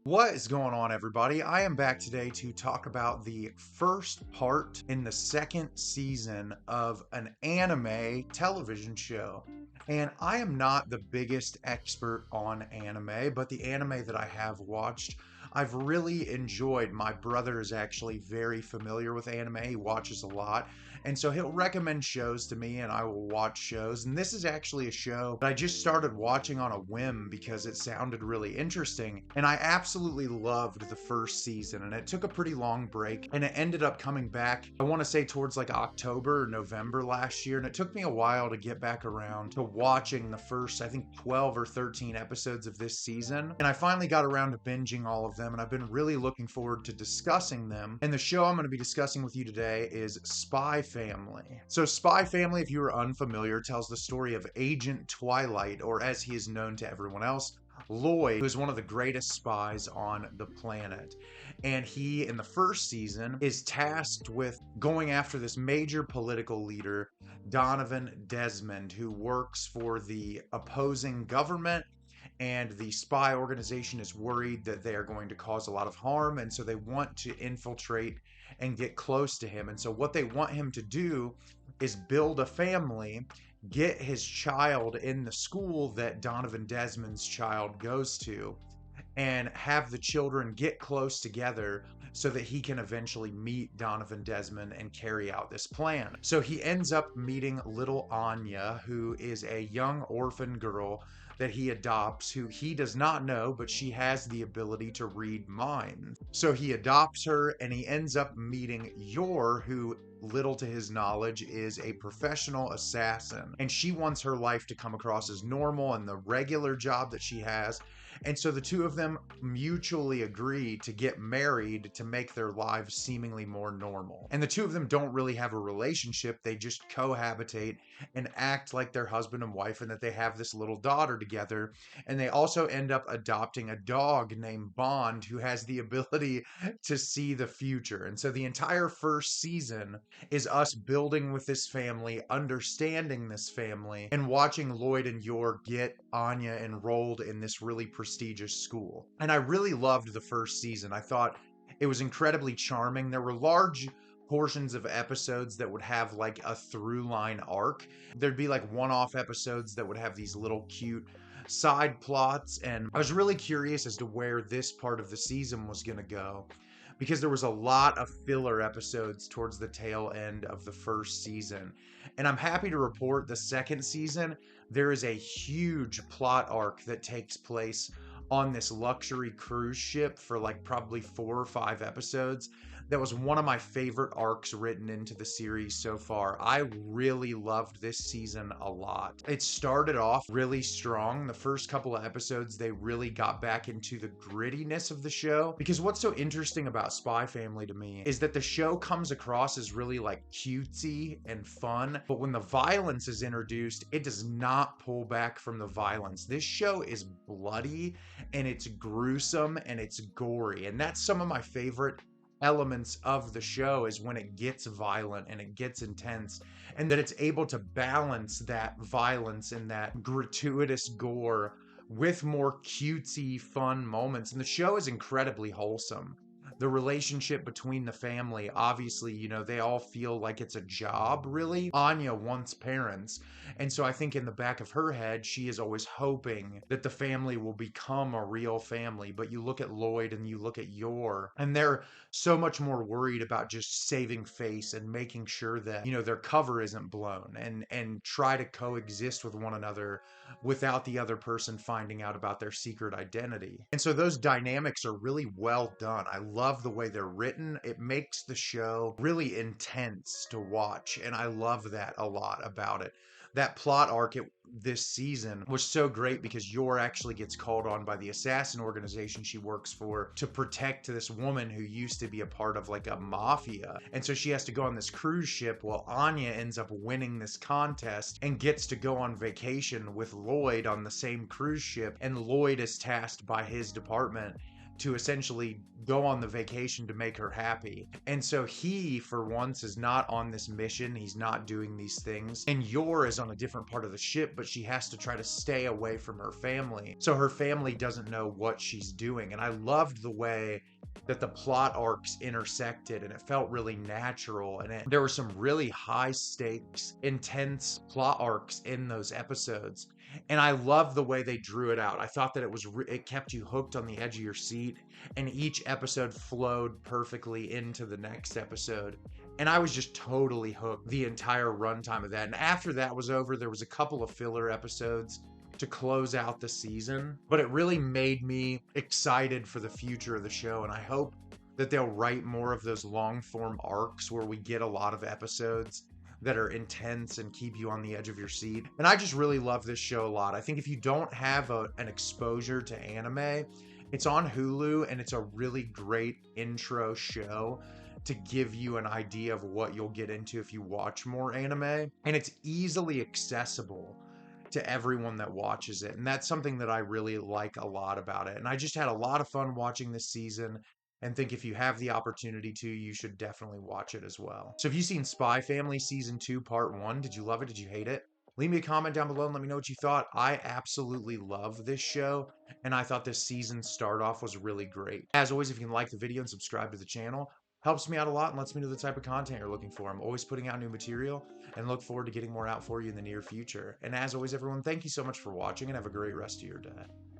What is going on, everybody? I am back today to talk about the first part in the second season of an anime television show. And I am not the biggest expert on anime, but the anime that I have watched, I've really enjoyed. My brother is actually very familiar with anime, he watches a lot. And so he'll recommend shows to me, and I will watch shows. And this is actually a show that I just started watching on a whim because it sounded really interesting. And I absolutely loved the first season. And it took a pretty long break. And it ended up coming back, I want to say, towards like October or November last year. And it took me a while to get back around to watching the first, I think, 12 or 13 episodes of this season. And I finally got around to binging all of them. And I've been really looking forward to discussing them. And the show I'm going to be discussing with you today is Spy Family. So Spy Family, if you are unfamiliar, tells the story of Agent Twilight, or as he is known to everyone else, Lloyd, who is one of the greatest spies on the planet. And he, in the first season, is tasked with going after this major political leader, Donovan Desmond, who works for the opposing government. And the spy organization is worried that they are going to cause a lot of harm, and so they want to infiltrate and get close to him. And so what they want him to do is build a family, get his child in the school that Donovan Desmond's child goes to, and have the children get close together so that he can eventually meet Donovan Desmond and carry out this plan. So he ends up meeting little Anya, who is a young orphan girl that he adopts, who he does not know, but she has the ability to read minds. So he adopts her, and he ends up meeting Yor, who, little to his knowledge, is a professional assassin. And she wants her life to come across as normal and the regular job that she has. And so the two of them mutually agree to get married to make their lives seemingly more normal. And the two of them don't really have a relationship. They just cohabitate and act like they're husband and wife, and that they have this little daughter together. And they also end up adopting a dog named Bond, who has the ability to see the future. And so the entire first season is us building with this family, understanding this family, and watching Lloyd and Yor get Anya enrolled in this really prestigious school. And I really loved the first season. I thought it was incredibly charming. There were large portions of episodes that would have like a through line arc. There'd be like one-off episodes that would have these little cute side plots, and I was really curious as to where this part of the season was going to go, because there was a lot of filler episodes towards the tail end of the first season. And I'm happy to report the second season, there is a huge plot arc that takes place on this luxury cruise ship for like probably 4 or 5 episodes. That was one of my favorite arcs written into the series so far. I really loved this season a lot. It started off really strong. The first couple of episodes, they really got back into the grittiness of the show. Because what's so interesting about Spy Family to me is that the show comes across as really like cutesy and fun, but when the violence is introduced, it does not pull back from the violence. This show is bloody, and it's gruesome, and it's gory. And that's some of my favorite elements of the show, is when it gets violent and it gets intense, and that it's able to balance that violence and that gratuitous gore with more cutesy fun moments. And the show is incredibly wholesome. The relationship between the family, obviously, they all feel like it's a job, really. Anya wants parents. And so I think in the back of her head, she is always hoping that the family will become a real family. But you look at Lloyd and you look at Yor, and they're so much more worried about just saving face and making sure that, their cover isn't blown, and try to coexist with one another without the other person finding out about their secret identity. And so those dynamics are really well done. I love the way they're written. It makes the show really intense to watch, and I love that a lot about it. That plot arc this season was so great because Yor actually gets called on by the assassin organization she works for to protect this woman who used to be a part of like a mafia. And so she has to go on this cruise ship, while Anya ends up winning this contest and gets to go on vacation with Lloyd on the same cruise ship. And Lloyd is tasked by his department to essentially go on the vacation to make her happy. And so he, for once, is not on this mission. He's not doing these things. And Yor is on a different part of the ship, but she has to try to stay away from her family. So her family doesn't know what she's doing. And I loved the way that the plot arcs intersected, and it felt really natural, and there were some really high stakes, intense plot arcs in those episodes. And I love the way they drew it out. I thought that it kept you hooked on the edge of your seat, and each episode flowed perfectly into the next episode. And I was just totally hooked the entire runtime of that. And after that was over, there was a couple of filler episodes to close out the season, but it really made me excited for the future of the show. And I hope that they'll write more of those long form arcs where we get a lot of episodes that are intense and keep you on the edge of your seat. And I just really love this show a lot. I think if you don't have an exposure to anime, it's on Hulu, and it's a really great intro show to give you an idea of what you'll get into if you watch more anime. And it's easily accessible to everyone that watches it. And that's something that I really like a lot about it. And I just had a lot of fun watching this season, and think if you have the opportunity to, you should definitely watch it as well. So have you seen Spy Family Season 2 Part 1? Did you love it? Did you hate it? Leave me a comment down below and let me know what you thought. I absolutely love this show, and I thought this season start off was really great. As always, if you can like the video and subscribe to the channel, helps me out a lot and lets me know the type of content you're looking for. I'm always putting out new material and look forward to getting more out for you in the near future. And as always, everyone, thank you so much for watching, and have a great rest of your day.